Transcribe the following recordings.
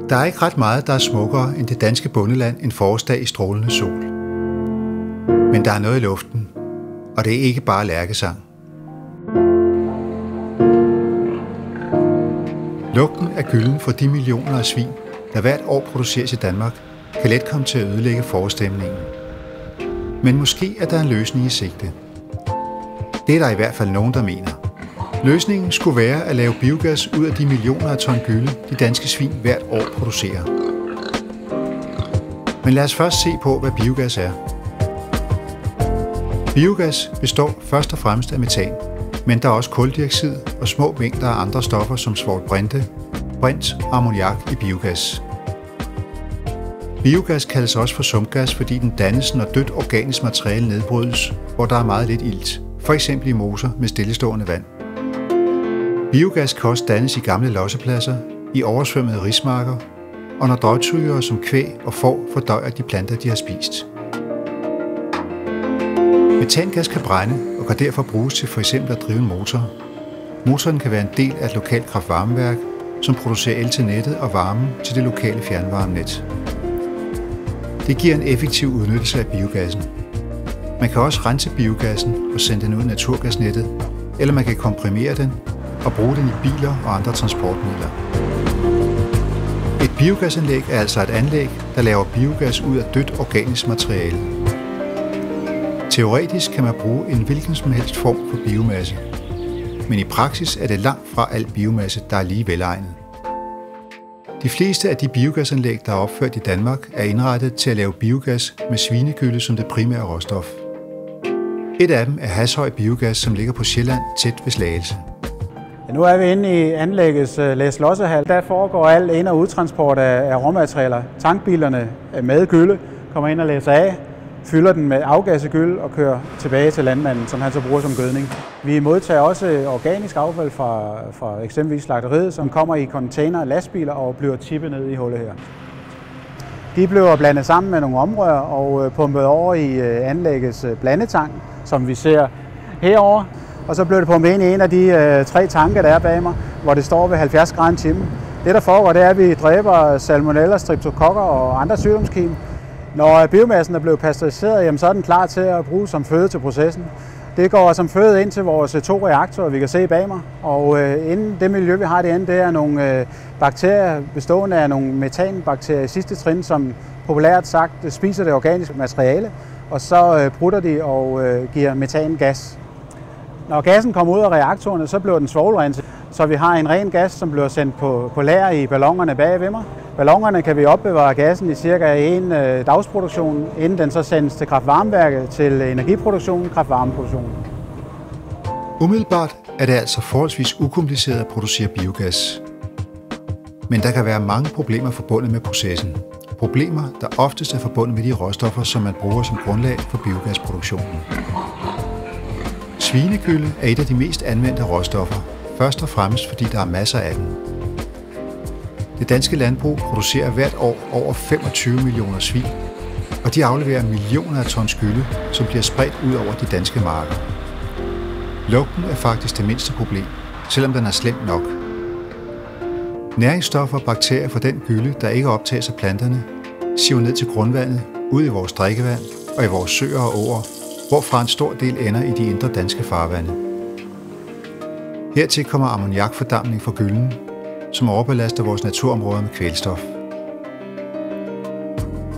Der er ikke ret meget, der er smukkere end det danske bondeland en forårsdag i strålende sol. Men der er noget i luften, og det er ikke bare lærkesang. Lugten af gylden fra de millioner af svin, der hvert år produceres i Danmark, kan let komme til at ødelægge forårsstemningen. Men måske er der en løsning i sigte. Det er der i hvert fald nogen, der mener. Løsningen skulle være at lave biogas ud af de millioner af ton gylde, de danske svin hvert år producerer. Men lad os først se på, hvad biogas er. Biogas består først og fremmest af metan, men der er også kuldioxid og små mængder af andre stoffer som svovlbrinte, brint og ammoniak i biogas. Biogas kaldes også for sumpgas, fordi den dannes, når dødt organisk materiale nedbrydes, hvor der er meget lidt ilt, f.eks. i moser med stillestående vand. Biogas kan også dannes i gamle lossepladser, i oversvømmede rismarker, og når drøvtyggere som kvæg og får fordøjer de planter, de har spist. Metangas kan brænde og kan derfor bruges til f.eks. at drive en motor. Motoren kan være en del af et lokalt kraft-varmeværk, som producerer el til nettet og varme til det lokale fjernvarmenet. Det giver en effektiv udnyttelse af biogassen. Man kan også rense biogassen og sende den ud i naturgasnettet, eller man kan komprimere den og bruge den i biler og andre transportmidler. Et biogasanlæg er altså et anlæg, der laver biogas ud af dødt organisk materiale. Teoretisk kan man bruge en hvilken som helst form for biomasse, men i praksis er det langt fra al biomasse, der er lige velegnet. De fleste af de biogasanlæg, der er opført i Danmark, er indrettet til at lave biogas med svinegylde som det primære råstof. Et af dem er Hashøj Biogas, som ligger på Sjælland tæt ved Slagelse. Ja, nu er vi inde i anlæggets læs-lossehal. Der foregår al ind- og udtransport af råmaterialer. Tankbilerne med gylde kommer ind og læser af, fylder den med afgasset gylde og kører tilbage til landmanden, som han så bruger som gødning. Vi modtager også organisk affald fra eksempelvis slagteriet, som kommer i container og lastbiler og bliver tippet ned i hullet her. De bliver blandet sammen med nogle omrør og pumpet over i anlæggets blandetank, som vi ser herover. Og så bliver det pumpet ind i en af de 3 tanke, der er bag mig, hvor det står ved 70 grader en time. Det, der foregår, det er, at vi dræber salmonella, streptokokker og andre sygdomskim. Når biomassen er blevet pasteuriseret, jamen, så er den klar til at bruge som føde til processen. Det går som føde ind til vores 2 reaktorer, vi kan se bag mig. Og inden det miljø, vi har derinde, det er nogle bakterier bestående af nogle metanbakterier i sidste trin, som populært sagt spiser det organiske materiale, og så prutter de og giver metangas. Når gassen kommer ud af reaktorerne, så bliver den svovlrenset, så vi har en ren gas, som bliver sendt på lager i ballonerne bag ved mig. Ballonerne kan vi opbevare gassen i cirka en dagsproduktion, inden den så sendes til kraft-varmeværket til energiproduktionen, kraft-varmeproduktionen. Umiddelbart er det altså forholdsvis ukompliceret at producere biogas. Men der kan være mange problemer forbundet med processen. Problemer, der oftest er forbundet med de råstoffer, som man bruger som grundlag for biogasproduktionen. Svinegylde er et af de mest anvendte råstoffer, først og fremmest fordi der er masser af den. Det danske landbrug producerer hvert år over 25 millioner svin, og de afleverer millioner af tons gylde, som bliver spredt ud over de danske marker. Lugten er faktisk det mindste problem, selvom den er slem nok. Næringsstoffer og bakterier fra den gylde, der ikke optages af planterne, siver ned til grundvandet, ud i vores drikkevand og i vores søer og åer, hvorfra en stor del ender i de indre danske farvande. Hertil kommer ammoniakfordampning fra gylden, som overbelaster vores naturområder med kvælstof.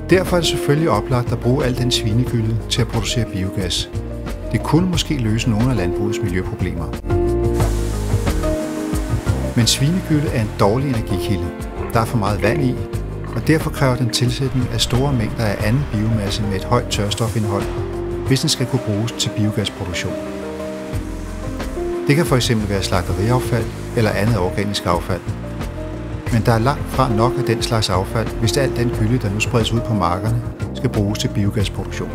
Derfor er det selvfølgelig oplagt at bruge al den svinegylde til at producere biogas. Det kunne måske løse nogle af landbrugets miljøproblemer. Men svinegylde er en dårlig energikilde. Der er for meget vand i, og derfor kræver den tilsætning af store mængder af anden biomasse med et højt tørstofindhold, hvis den skal kunne bruges til biogasproduktion. Det kan fx være slagteriaffald eller andet organisk affald. Men der er langt fra nok af den slags affald, hvis al den gylde, der nu spredes ud på markerne, skal bruges til biogasproduktion.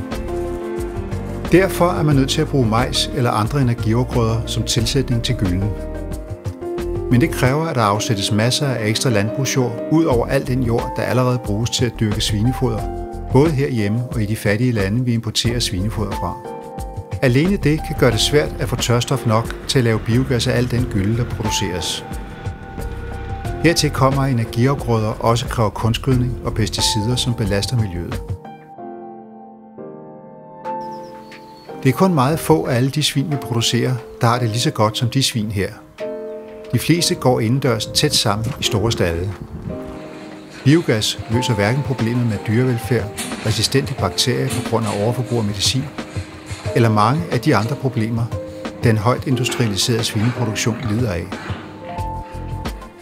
Derfor er man nødt til at bruge majs eller andre energiafgrøder som tilsætning til gylden. Men det kræver, at der afsættes masser af ekstra landbrugsjord ud over al den jord, der allerede bruges til at dyrke svinefoder, både herhjemme og i de fattige lande, vi importerer svinefoder fra. Alene det kan gøre det svært at få tørstof nok til at lave biogas af al den gylde, der produceres. Hertil kommer, at energiafgrøder også kræver kunstgødning og pesticider, som belaster miljøet. Det er kun meget få af alle de svin, vi producerer, der har det lige så godt som de svin her. De fleste går indendørs tæt sammen i store stalde. Biogas løser hverken problemet med dyrevelfærd, resistente bakterier på grund af overforbrug af medicin, eller mange af de andre problemer, den højt industrialiserede svineproduktion lider af.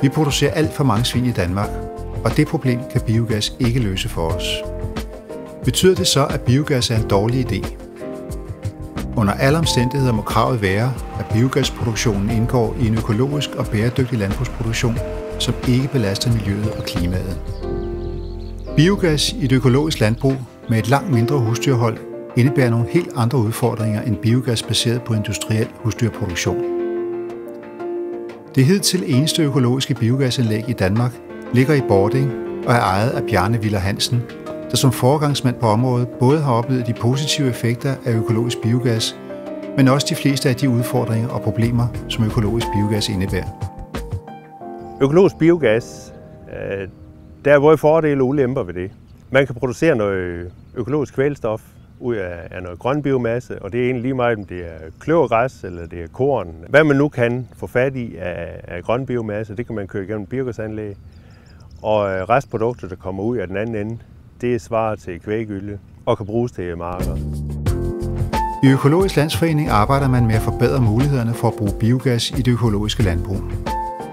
Vi producerer alt for mange svin i Danmark, og det problem kan biogas ikke løse for os. Betyder det så, at biogas er en dårlig idé? Under alle omstændigheder må kravet være, at biogasproduktionen indgår i en økologisk og bæredygtig landbrugsproduktion, som ikke belaster miljøet og klimaet. Biogas i et økologisk landbrug med et langt mindre husdyrhold indebærer nogle helt andre udfordringer end biogas baseret på industriel husdyrproduktion. Det hidtil eneste økologiske biogasanlæg i Danmark ligger i Bording og er ejet af Bjarne Willer Hansen, der som foregangsmand på området både har oplevet de positive effekter af økologisk biogas, men også de fleste af de udfordringer og problemer, som økologisk biogas indebærer. Økologisk biogas, der er både fordele og ulemper ved det. Man kan producere noget økologisk kvælstof ud af noget grøn biomasse, og det er egentlig lige meget, om det er kløvergræs eller det er korn. Hvad man nu kan få fat i af grøn biomasse, det kan man køre igennem biogasanlæg. Og restprodukter, der kommer ud af den anden ende, det svarer til kvæggylde og kan bruges til marker. I Økologisk Landsforening arbejder man med at forbedre mulighederne for at bruge biogas i det økologiske landbrug.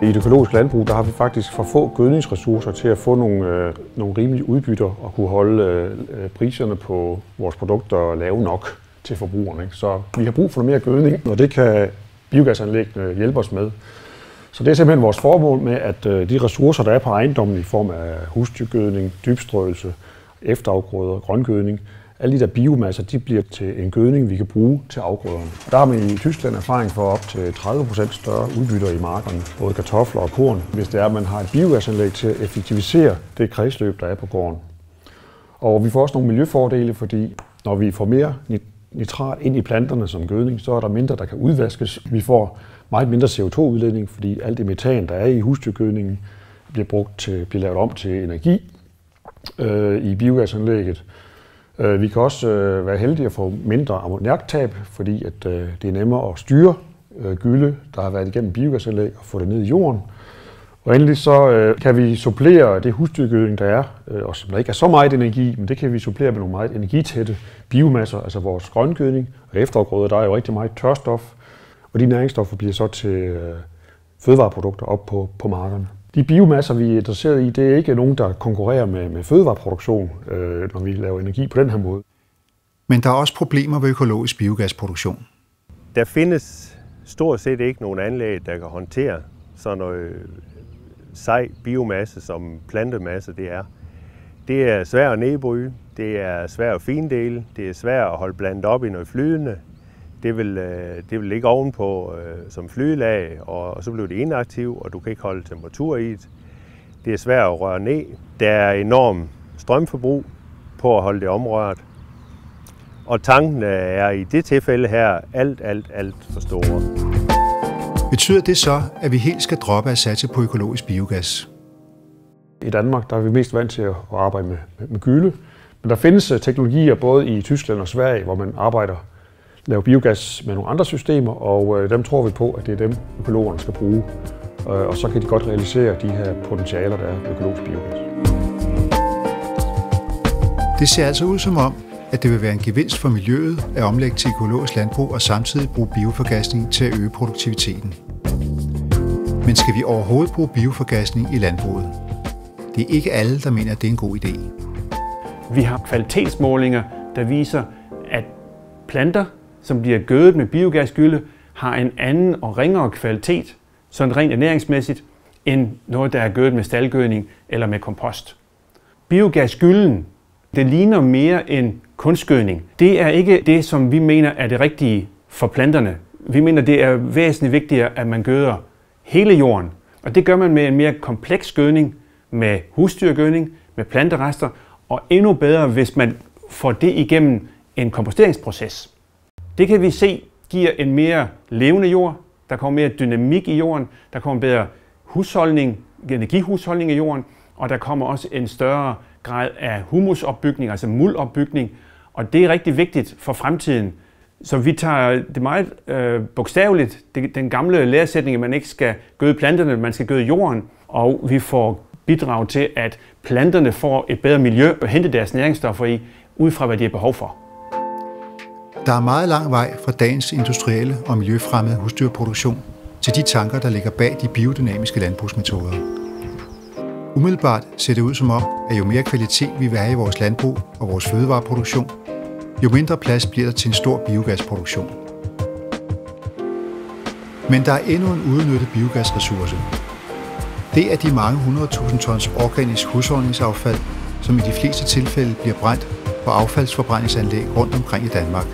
I det økologiske landbrug der har vi faktisk for få gødningsressourcer til at få nogle rimelige udbytter og kunne holde priserne på vores produkter lave nok til forbrugerne. Så vi har brug for noget mere gødning, og det kan biogasanlæggene hjælpe os med. Så det er simpelthen vores formål med, at de ressourcer, der er på ejendommen i form af husdyrgødning, dybstrøelse, efterafgrøder, grøngødning, alle de der biomasser, de bliver til en gødning, vi kan bruge til afgrøderne. Der har man i Tyskland erfaring for op til 30% større udbytter i markerne, både kartofler og korn, hvis det er, at man har et biogasanlæg til at effektivisere det kredsløb, der er på gården. Og vi får også nogle miljøfordele, fordi når vi får mere nitrat ind i planterne som gødning, så er der mindre, der kan udvaskes. Vi får meget mindre CO2-udledning, fordi alt det metan, der er i husdyrgødningen, bliver lavet om til energi i biogasanlægget. Vi kan også være heldige at få mindre ammoniaktab, fordi at, det er nemmere at styre gylde, der har været igennem biogasanlæg, og få det ned i jorden. Og endelig så kan vi supplere det husdyrgødning, der er, og som der ikke er så meget energi, men det kan vi supplere med nogle meget energitætte biomasser, altså vores grøngødning og efterafgrøder, der er jo rigtig meget tørstof, og de næringsstoffer bliver så til fødevareprodukter op på markerne. De biomasser, vi er interesseret i, det er ikke nogen, der konkurrerer med fødevareproduktion, når vi laver energi på den her måde. Men der er også problemer ved økologisk biogasproduktion. Der findes stort set ikke nogen anlæg, der kan håndtere sådan noget sej biomasse, som plantemasse det er. Det er svært at nedbryde, det er svært at findele, det er svært at holde blandet op i noget flydende. Det vil ligge ovenpå som flydelag, og så bliver det inaktivt, og du kan ikke holde temperatur i det. Det er svært at røre ned. Der er enorm strømforbrug på at holde det omrørt. Og tankene er i det tilfælde her alt for store. Betyder det så, at vi helt skal droppe at satse på økologisk biogas? I Danmark der er vi mest vant til at arbejde med gylde, men der findes teknologier både i Tyskland og Sverige, hvor man laver biogas med nogle andre systemer, og dem tror vi på, at det er dem, økologerne skal bruge. Og så kan de godt realisere de her potentialer, der er ved økologisk biogas. Det ser altså ud som om, at det vil være en gevinst for miljøet at omlægge til økologisk landbrug og samtidig bruge bioforgasning til at øge produktiviteten. Men skal vi overhovedet bruge bioforgasning i landbruget? Det er ikke alle, der mener, at det er en god idé. Vi har kvalitetsmålinger, der viser, at planter, som bliver gødet med biogasgylde, har en anden og ringere kvalitet, sådan rent ernæringsmæssigt, end noget, der er gødet med staldgødning eller med kompost. Biogasgylden, det ligner mere en kunstgødning. Det er ikke det, som vi mener er det rigtige for planterne. Vi mener, det er væsentligt vigtigere, at man gøder hele jorden. Og det gør man med en mere kompleks gødning, med husdyrgødning, med planterester, og endnu bedre, hvis man får det igennem en komposteringsproces. Det kan vi se giver en mere levende jord, der kommer mere dynamik i jorden, der kommer bedre husholdning energihusholdning i jorden, og der kommer også en større grad af humusopbygning, altså muldopbygning, og det er rigtig vigtigt for fremtiden. Så vi tager det meget bogstaveligt, den gamle læresætning, at man ikke skal gøde planterne, man skal gøde jorden, og vi får bidrag til, at planterne får et bedre miljø og hente deres næringsstoffer i, ud fra hvad de har behov for. Der er meget lang vej fra dagens industrielle og miljøfremmede husdyrproduktion til de tanker, der ligger bag de biodynamiske landbrugsmetoder. Umiddelbart ser det ud som om, at jo mere kvalitet vi vil have i vores landbrug og vores fødevareproduktion, jo mindre plads bliver der til en stor biogasproduktion. Men der er endnu en uudnyttet biogasressource. Det er de mange 100.000 tons organisk husholdningsaffald, som i de fleste tilfælde bliver brændt på affaldsforbrændingsanlæg rundt omkring i Danmark.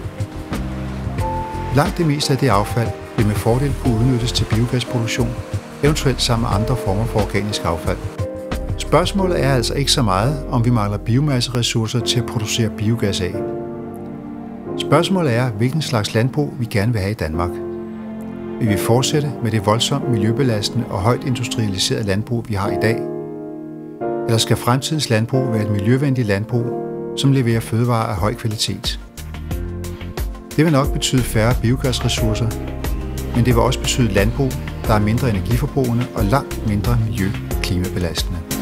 Langt det meste af det affald vil med fordel kunne udnyttes til biogasproduktion, eventuelt sammen med andre former for organisk affald. Spørgsmålet er altså ikke så meget, om vi mangler biomasseressourcer til at producere biogas af. Spørgsmålet er, hvilken slags landbrug vi gerne vil have i Danmark. Vil vi fortsætte med det voldsomt miljøbelastende og højt industrialiserede landbrug, vi har i dag? Eller skal fremtidens landbrug være et miljøvenligt landbrug, som leverer fødevarer af høj kvalitet? Det vil nok betyde færre biogasressourcer, men det vil også betyde landbrug, der er mindre energiforbrugende og langt mindre miljø- og klimabelastende.